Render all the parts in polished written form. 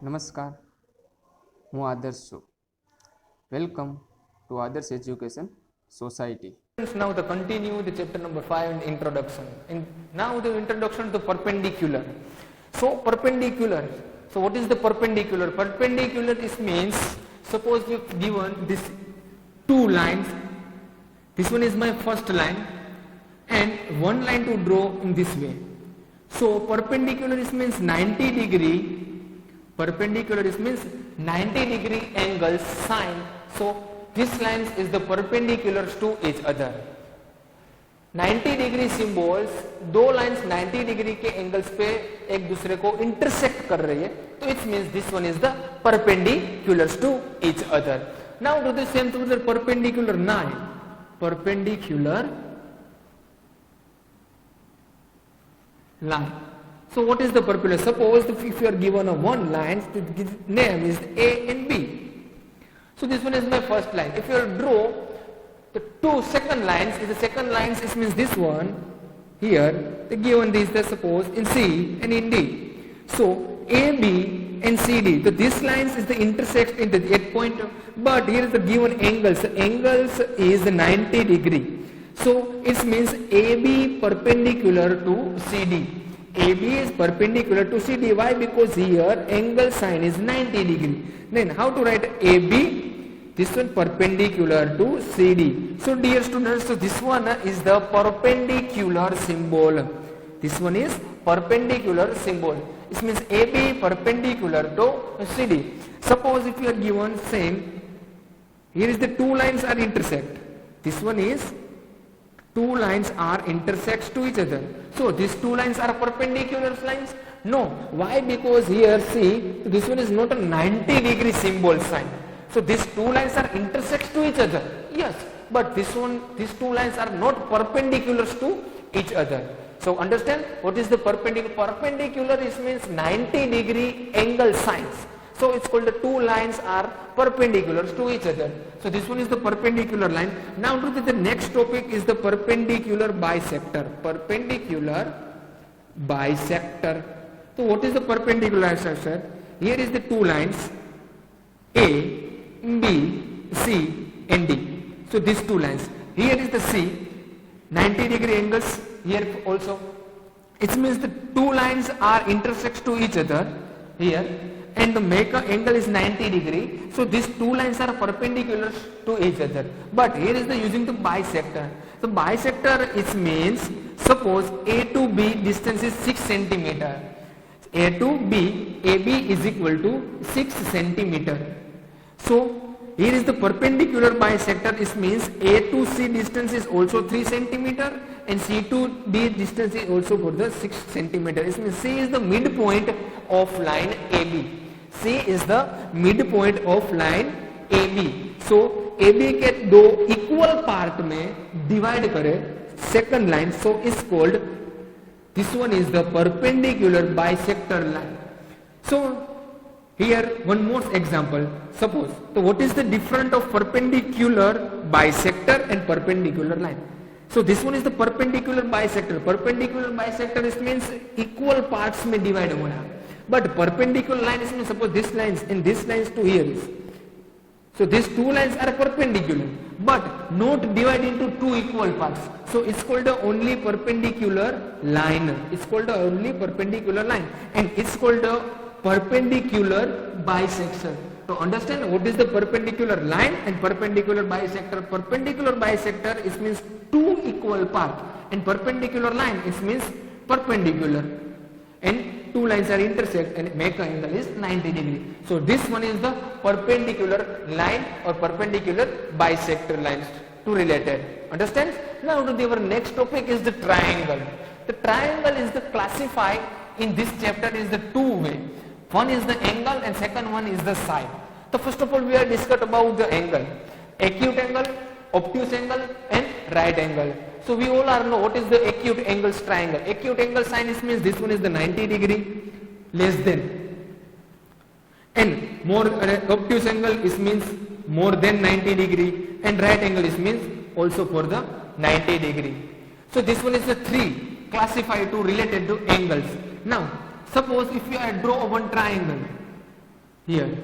નમસ્કાર, હું આદર્શ છું. વેલકમ ટુ આદર્શ education society. Now the continue the chapter number 5 and introduction. Now the introduction to perpendicular. So perpendicular. So what is the perpendicular? Perpendicular is means suppose we have given this two lines. This one is my first line and one line to draw in this way. So perpendicular is means 90 degree. Perpendicular is means 90 degree angle sine. So this lines is the perpendiculars to each other. 90 degree symbols दो lines 90 degree के angles पे एक दूसरे को intersect कर रही है, तो it means this one is the perpendiculars to each other. Now do the same to the perpendicular line. Perpendicular line. So what is the perpendicular? Suppose if you are given a one line, the name is A and B. So this one is my first line. If you draw the two second lines, the second lines it means this one here, the given these the suppose in C and in D. So AB and CD. So this lines is the intersect in the at point, but here is the given angles. The angles is 90 degree. So it means AB perpendicular to CD. AB is perpendicular to CD. Why? Because here angle sine is 90 degree. Then how to write AB? This one perpendicular to CD. So dear students, so this one is the perpendicular symbol. This one is perpendicular symbol. It means AB perpendicular to CD. Suppose if you are given same, here is the two lines are intersect. This one is two lines are intersects to each other. So these two lines are perpendicular lines? No. Why? Because here see, this one is not a 90 degree symbol sign. So these two lines are intersects to each other. Yes, but this one, these two lines are not perpendiculars to each other. So understand what is the perpendicular? Perpendicular is means 90 degree angle signs. So it's called the two lines are perpendiculars to each other. So this one is the perpendicular line. Now look at the next topic is the perpendicular bisector. Perpendicular bisector. So what is the perpendicular bisector? Here is the two lines A, B, C and D. So these two lines. Here is the C, 90 degree angles here also. It means the two lines are intersects to each other here. And the make angle is 90 degree. So these two lines are perpendicular to each other. But here is the using the bisector. So bisector it means suppose A to B distance is 6 centimeter. A to B, AB is equal to 6 centimeter. So here is the perpendicular bisector. It means A to C distance is also 3 centimeter and C to D distance is also for the 6 centimeter. It means C is the midpoint of line AB. C is the midpoint of line AB. So AB के दो equal part में divide करे second line. So it's called, this one is the perpendicular bisector line. So here one more example. Suppose, so what is the difference of perpendicular bisector and perpendicular line? So this one is the perpendicular bisector. Perpendicular bisector is means equal parts में divide होना. But perpendicular line is means suppose this lines and this lines to here is. So these two lines are perpendicular but not divided into two equal parts. So it's called the only perpendicular line. It's called the only perpendicular line and it's called the perpendicular bisection. To understand what is the perpendicular line and perpendicular bisector. Perpendicular bisector is means two equal parts and perpendicular line is means perpendicular and two lines are intersect and make an angle is 90 degree. So this one is the perpendicular line or perpendicular bisector lines to related. Understand? Now to our next topic is the triangle. The triangle is the classified in this chapter is the two way. One is the angle and second one is the side. So first of all we are discussed about the angle. Acute angle, obtuse angle and right angle. So we all are know what is the acute angles triangle. Acute angle sign is means this one is the 90 degree less than and more obtuse angle is means more than 90 degree and right angle is means also for the 90 degree. So this one is the three classified to related to angles. Now suppose if you draw one triangle here,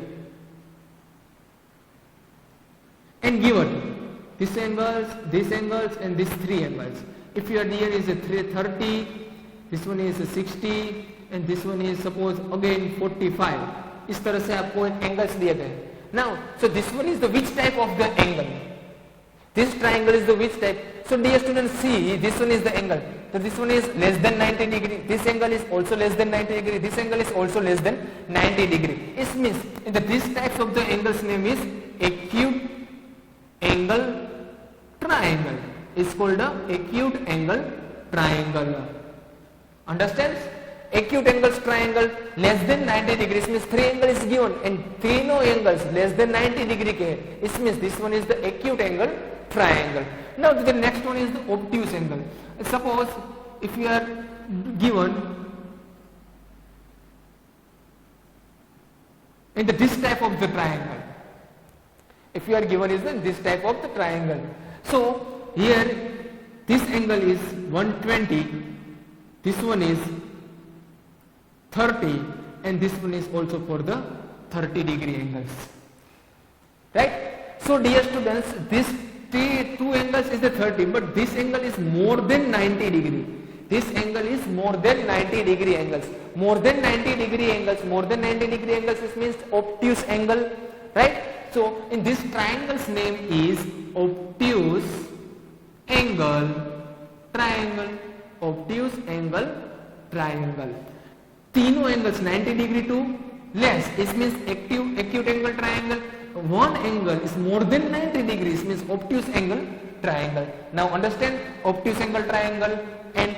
and given this angles, and these three angles. If your here is a 30, this one is a 60, and this one is suppose again 45. इस तरह से आपको angles दिए गए. Now, so this one is the which type of the angle? This triangle is the which type? So dear students, see, this one is the angle. So this one is less than 90 degree. This angle is also less than 90 degree. This angle is also less than 90 degree. It means in the this types of the angles name is acute angle triangle. It's called a acute angle triangle. Understands? Acute angles triangle less than 90 degrees means three angle is given and three no angles less than 90 degree के. It means this one is the acute angle triangle. Now the next one is the obtuse angle. Suppose if you are given in the this type of the triangle. If you are given is the this type of the triangle. So here this angle is 120. This one is 30 and this one is also for the 30 degree angles, right? So dear students, this two angles is the 30, but this angle is more than 90 degree. This angle is more than 90 degree angles. More than 90 degree angles, more than 90 degree angles, this means obtuse angle, right? So in this triangle's name is obtuse angle triangle. Obtuse angle triangle. तीनों angles 90 degree to less. It means acute angle triangle. One angle is more than 90 degrees means obtuse angle triangle. Now understand obtuse angle triangle and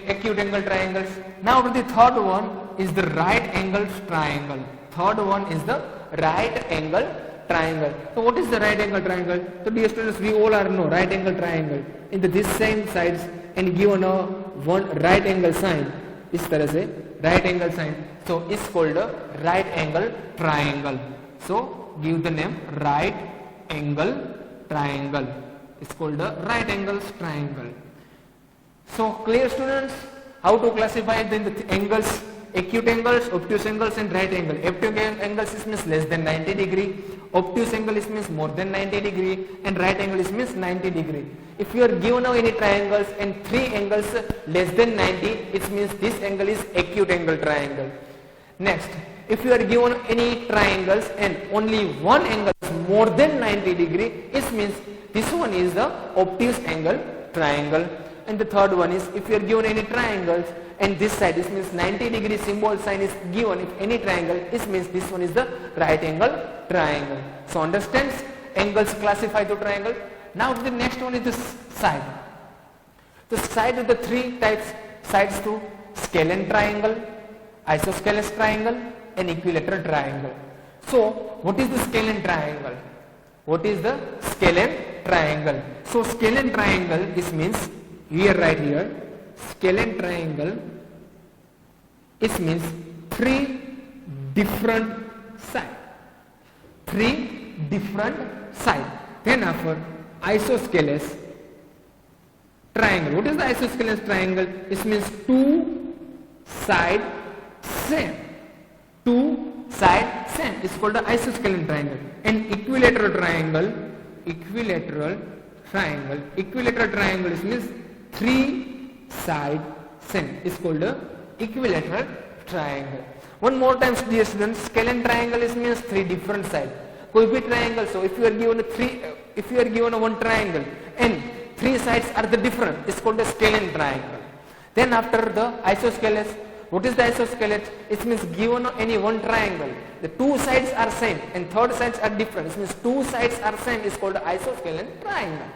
acute angle triangles. Now the third one is the right angle triangle. Third one is the right angle triangle. So what is the right angle triangle? So dear students, we all are know right angle triangle. In the this same sides and given a one right angle sign. इस तरह से right angle sign. So it's called a right angle triangle. So give the name right angle triangle. It's called a right angle triangle. So clear students, how to classify the angles? Acute angles, obtuse angles and right angle. Acute angles means less than 90 degree. Obtuse angle means more than 90 degree and right angle means 90 degree. If you are given now any triangles and three angles less than 90, it means this angle is acute angle triangle. Next, if you are given any triangles and only one angle is more than 90 degree, it means this one is the obtuse angle triangle. And the third one is if you are given any triangles and this side, this means 90 degree symbol sign is given if any triangle, it means this one is the right angle triangle. So understands angles classify the triangle. Now the next one is the side. The side of the three types sides to scalene triangle, isosceles triangle and equilateral triangle. So what is the scalene triangle? What is the scalene triangle? So scalene triangle this means here right here scalene triangle it means three different sides. Three different sides. Then after isosceles triangle. What is the isosceles triangle? It means two side same. Two side same. It's called the isosceles triangle. And equilateral triangle. Equilateral triangle. Equilateral triangle it means three side same. It's called the equilateral triangle. One more time dear students, scalene triangle is means three different sides. कोई भी triangle, so if you are given one triangle and three sides are the different, it's called a scalene triangle. Then after the isosceles, what is the isosceles? It means given any one triangle, the two sides are same and third sides are different. It means two sides are same is called isosceles triangle.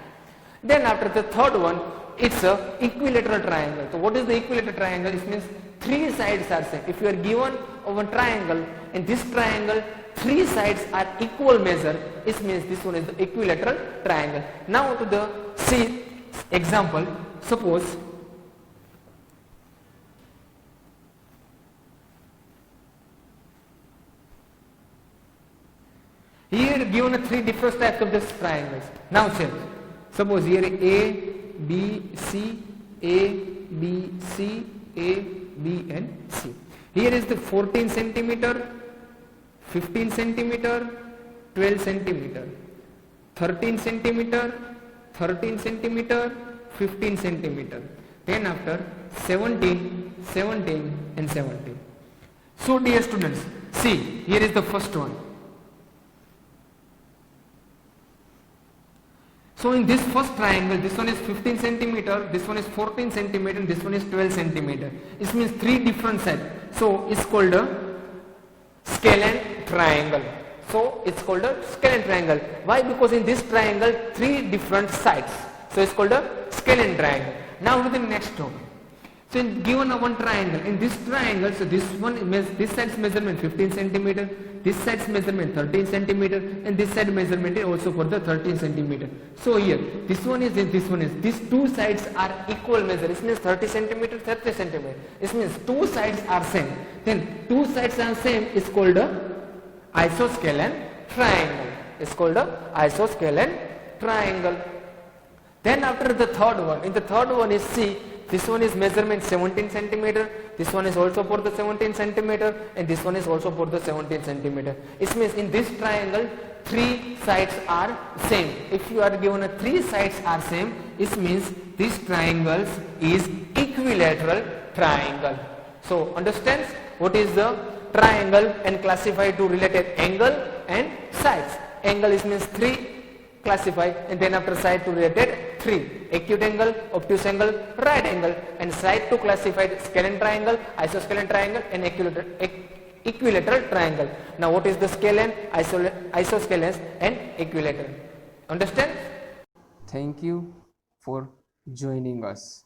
Then after the third one, it's a equilateral triangle. So what is the equilateral triangle? It means three sides are same. If you are given one triangle and this triangle three sides are equal measure, it means this one is the equilateral triangle. Now to the see example. Suppose here given three different types of this triangles. Now check. Suppose here A, B, C, A, B, C, A, B and C. Here is the 14 centimeter, 15 centimeter, 12 centimeter, 13 centimeter, 13 centimeter, 15 centimeter. Then after 17, 17 and 17. So dear students, see, here is the first one. So in this first triangle, this one is 15 centimeter, this one is 14 centimeter, and this one is 12 centimeter. This means three different sides. So it's called a scalene triangle. So it's called a scalene triangle. Why? Because in this triangle, three different sides. So it's called a scalene triangle. Now to the next one. So in given a one triangle, in this triangle, so this side's measurement 15 centimeter, this side's measurement 13 centimeter, and this side measurement is also for the 13 centimeter. So here, this one is, these two sides are equal measure. This means 30 centimeter, 30 centimeter. This means two sides are same. Then two sides are same is called a isoscalene triangle. It's called a isoscalene triangle. Then after the third one, in the third one is see, this one is measurement 17 centimeter, this one is also for the 17 centimeter, and this one is also for the 17 centimeter. It means in this triangle, three sides are same. If you are given a three sides are same, it means this triangle is equilateral triangle. So understands what is the triangle and classify to related angle and sides. Angle is means three, classify, and then after side to related three. Acute angle, obtuse angle, right angle, and side to classify scalene triangle, isoscalene triangle, and equilateral triangle. Now what is the scalene, isoscalene, and equilateral? Understand? Thank you for joining us.